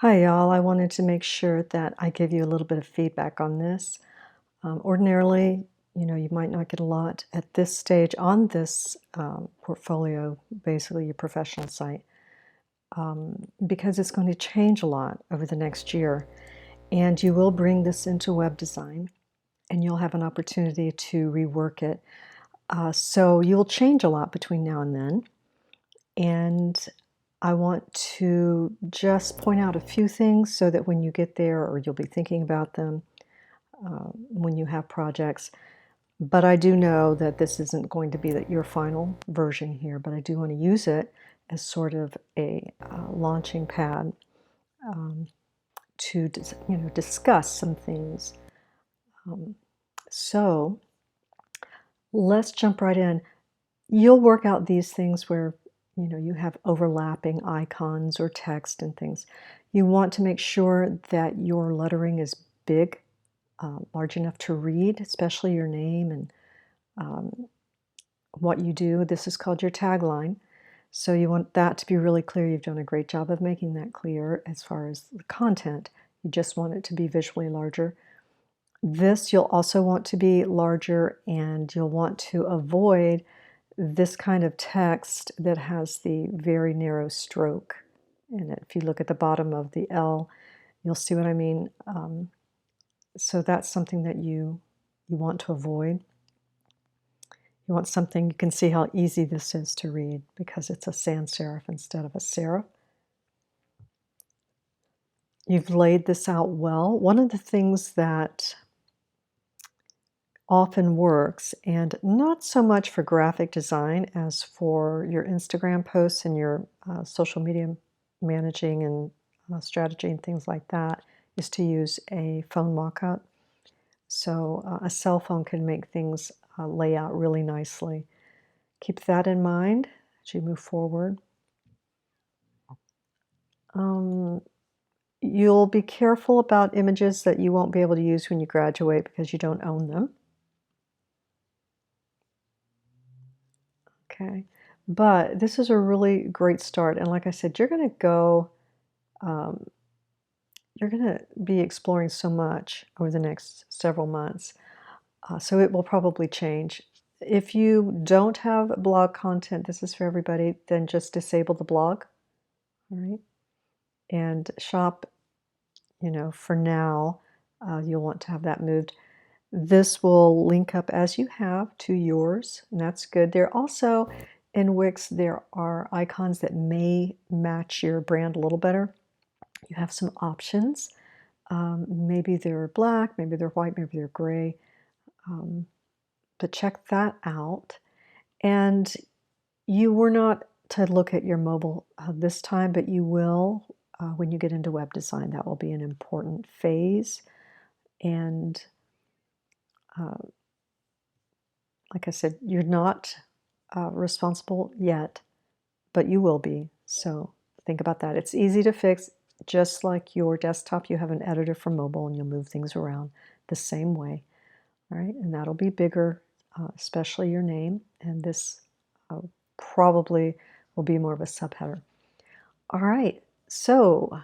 Hi, y'all. I wanted to make sure that I give you a little bit of feedback on this. Ordinarily, you might not get a lot at this stage on this portfolio, basically your professional site, because it's going to change a lot over the next year. And you will bring this into web design, and you'll have an opportunity to rework it. So you'll change a lot between now and then. And I want to just point out a few things so that when you get there, or you'll be thinking about them when you have projects. But I do know that this isn't going to be your final version here, but I do want to use it as sort of a launching pad to discuss some things. So let's jump right in. You'll work out these things where you have overlapping icons or text and things. You want to make sure that your lettering is big, large enough to read, especially your name and what you do. This is called your tagline. So you want that to be really clear. You've done a great job of making that clear as far as the content. You just want it to be visually larger. This you'll also want to be larger, and you'll want to avoid this kind of text that has the very narrow stroke in it. If you look at the bottom of the L, you'll see what I mean. So that's something that you want to avoid. You want something, you can see how easy this is to read because it's a sans serif instead of a serif. You've laid this out well. One of the things that often works, and not so much for graphic design as for your Instagram posts and your social media managing and strategy and things like that, is to use a phone mock-up. So a cell phone can make things lay out really nicely. Keep that in mind as you move forward. You'll be careful about images that you won't be able to use when you graduate because you don't own them. Okay, but this is a really great start. And like I said, you're going to be exploring so much over the next several months. So it will probably change. If you don't have blog content, this is for everybody, then just disable the blog, all right? And shop, for now, you'll want to have that moved. This will link up as you have to yours, and that's good. There also, in Wix, there are icons that may match your brand a little better. You have some options. Maybe they're black, maybe they're white, maybe they're gray. But check that out. And you were not to look at your mobile this time, but you will when you get into web design. That will be an important phase. And like I said, you're not responsible yet, but you will be. So think about that. It's easy to fix. Just like your desktop, you have an editor for mobile, and you'll move things around the same way. All right, and that'll be bigger, especially your name. And this probably will be more of a subheader. All right, so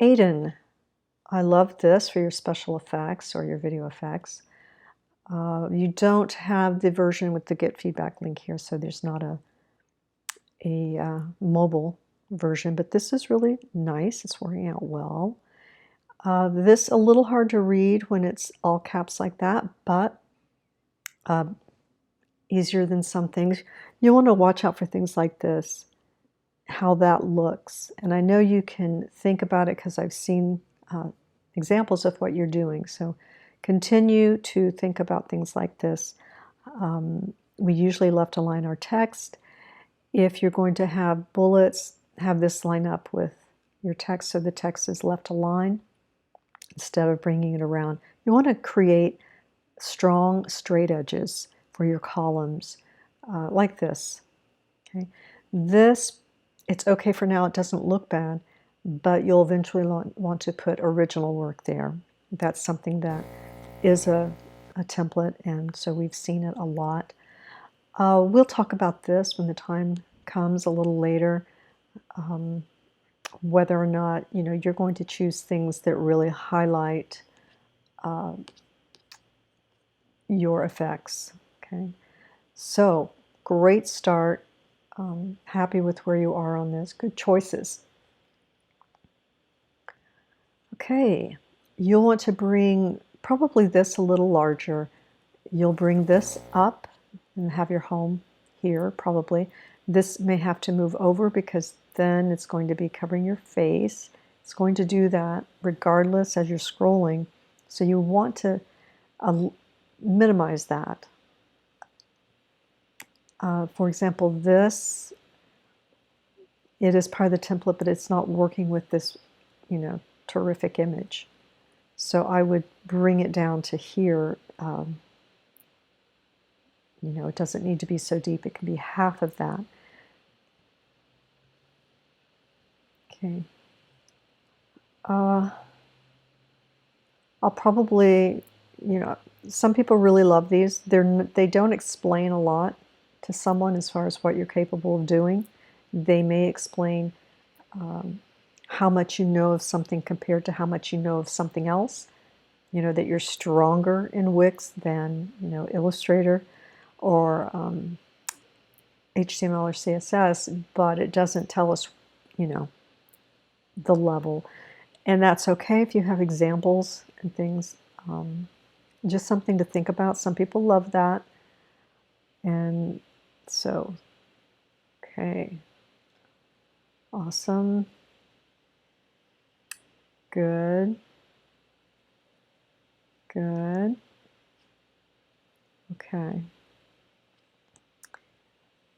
Aiden, I love this for your special effects or your video effects. You don't have the version with the Get Feedback link here, so there's not a mobile version, but this is really nice. It's working out well. This a little hard to read when it's all caps like that, but easier than some things. You want to watch out for things like this, how that looks. And I know you can think about it because I've seen examples of what you're doing. So continue to think about things like this. We usually left align our text. If you're going to have bullets, have this line up with your text so the text is left aligned instead of bringing it around. You want to create strong straight edges for your columns like this. Okay, this, it's okay for now. It doesn't look bad, but you'll eventually want to put original work there. That's something that is a template, and so we've seen it a lot. We'll talk about this when the time comes a little later. whether or not, you're going to choose things that really highlight your effects. Okay, so great start. Happy with where you are on this. Good choices. Okay, you'll want to bring probably this a little larger. You'll bring this up and have your home here probably. This may have to move over because then it's going to be covering your face. It's going to do that regardless as you're scrolling. So you want to minimize that. For example, this, it is part of the template, but it's not working with this, terrific image. So I would bring it down to here. It doesn't need to be so deep. It can be half of that. Okay. I'll probably, some people really love these. They don't explain a lot to someone as far as what you're capable of doing. They may explain how much you know of something compared to how much you know of something else. That you're stronger in Wix than, Illustrator or HTML or CSS, but it doesn't tell us, the level. And that's okay if you have examples and things. Just something to think about. Some people love that. And so, okay. Awesome. Good. Good. Okay.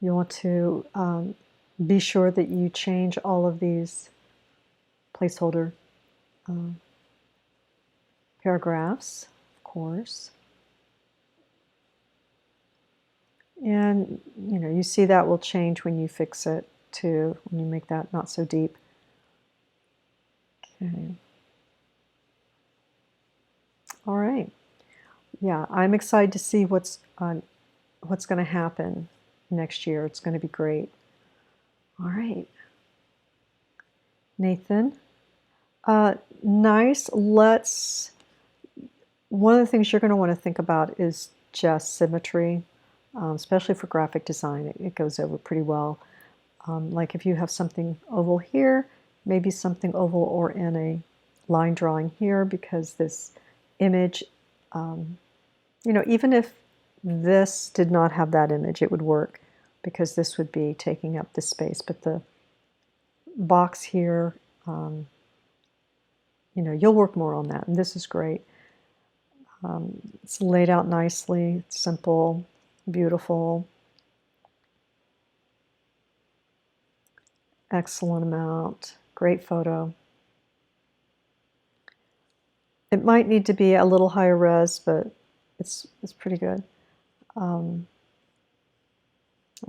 You want to be sure that you change all of these placeholder paragraphs, of course. And, you see that will change when you fix it too, when you make that not so deep. Okay. All right. Yeah, I'm excited to see what's going to happen next year. It's going to be great. All right. Nathan. Nice. One of the things you're going to want to think about is just symmetry, especially for graphic design. It goes over pretty well. Like if you have something oval here, maybe something oval or in a line drawing here, because this image, even if this did not have that image, it would work because this would be taking up the space. But the box here, you'll work more on that. And this is great. It's laid out nicely. It's simple, beautiful. Excellent amount. Great photo. It might need to be a little higher res, but it's pretty good.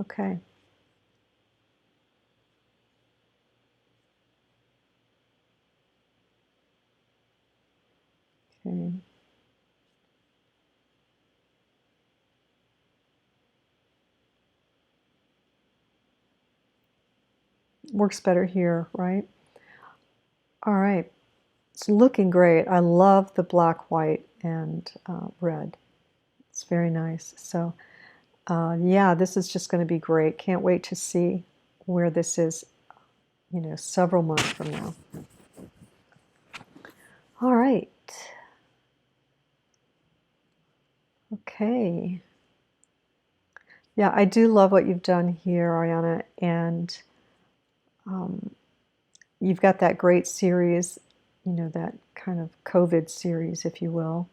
Okay. Okay. Works better here, right? All right. It's looking great. I love the black, white, and red. It's very nice. So, yeah, this is just going to be great. Can't wait to see where this is, several months from now. All right. Okay. Yeah, I do love what you've done here, Ariana, and you've got that great series, that kind of COVID series, if you will,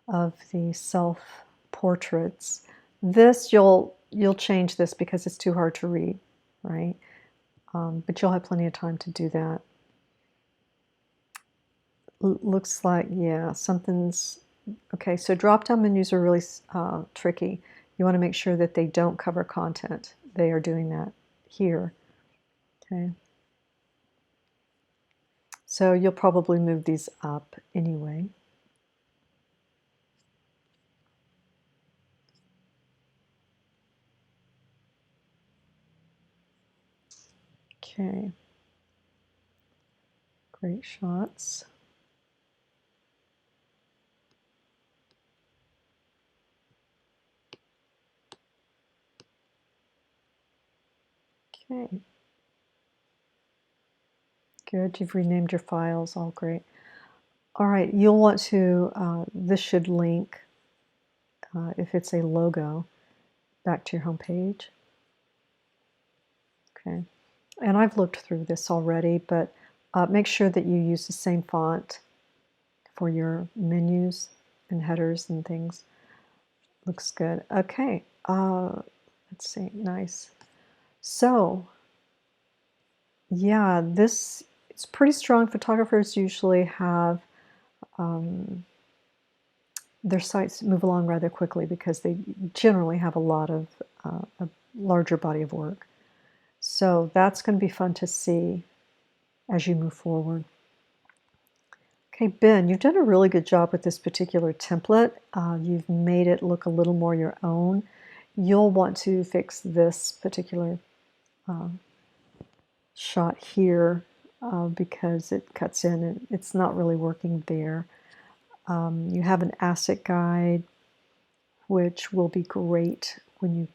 of the self-portraits. This, you'll change this because it's too hard to read, right? But you'll have plenty of time to do that. Looks like, yeah, something's... Okay, so drop-down menus are really tricky. You want to make sure that they don't cover content. They are doing that here. Okay. So you'll probably move these up anyway. Okay. Great shots. Okay. Good, you've renamed your files, all great. All right, you'll want to, this should link, if it's a logo, back to your home page. Okay, and I've looked through this already, but make sure that you use the same font for your menus and headers and things. Looks good. Okay, let's see, nice. So, yeah, this, it's pretty strong. Photographers usually have their sites move along rather quickly because they generally have a lot of a larger body of work. So that's going to be fun to see as you move forward. Okay, Ben, you've done a really good job with this particular template. You've made it look a little more your own. You'll want to fix this particular shot here because it cuts in and it's not really working there. You have an asset guide, which will be great when you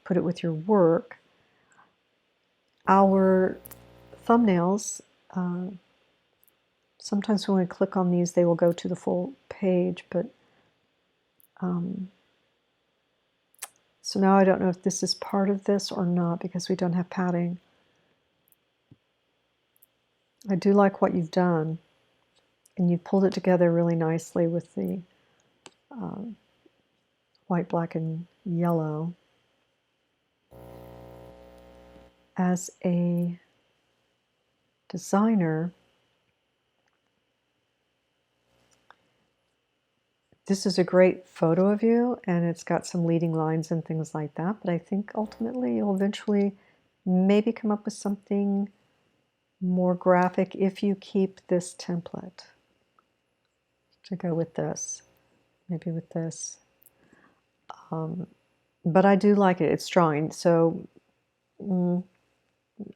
put it with your work. Our thumbnails, sometimes when we click on these, they will go to the full page, but so now I don't know if this is part of this or not because we don't have padding. I do like what you've done, and you've pulled it together really nicely with the white, black, and yellow. As a designer, this is a great photo of you, and it's got some leading lines and things like that, but I think ultimately you'll eventually maybe come up with something more graphic if you keep this template to go with this, maybe with this. But I do like it. It's drawing, so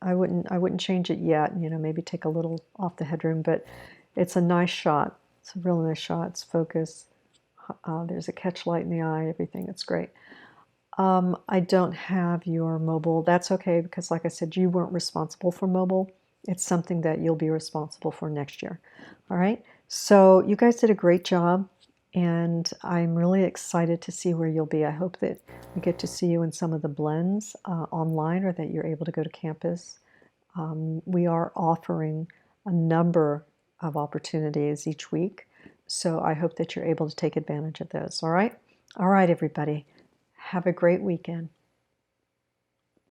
I wouldn't change it yet. You know, maybe take a little off the headroom, but it's a nice shot. It's a real nice shot. It's focused. There's a catch light in the eye. Everything. It's great. I don't have your mobile. That's okay because, like I said, you weren't responsible for mobile. It's something that you'll be responsible for next year. All right. So you guys did a great job, and I'm really excited to see where you'll be. I hope that we get to see you in some of the blends online, or that you're able to go to campus. We are offering a number of opportunities each week, so I hope that you're able to take advantage of those. All right, everybody. Have a great weekend.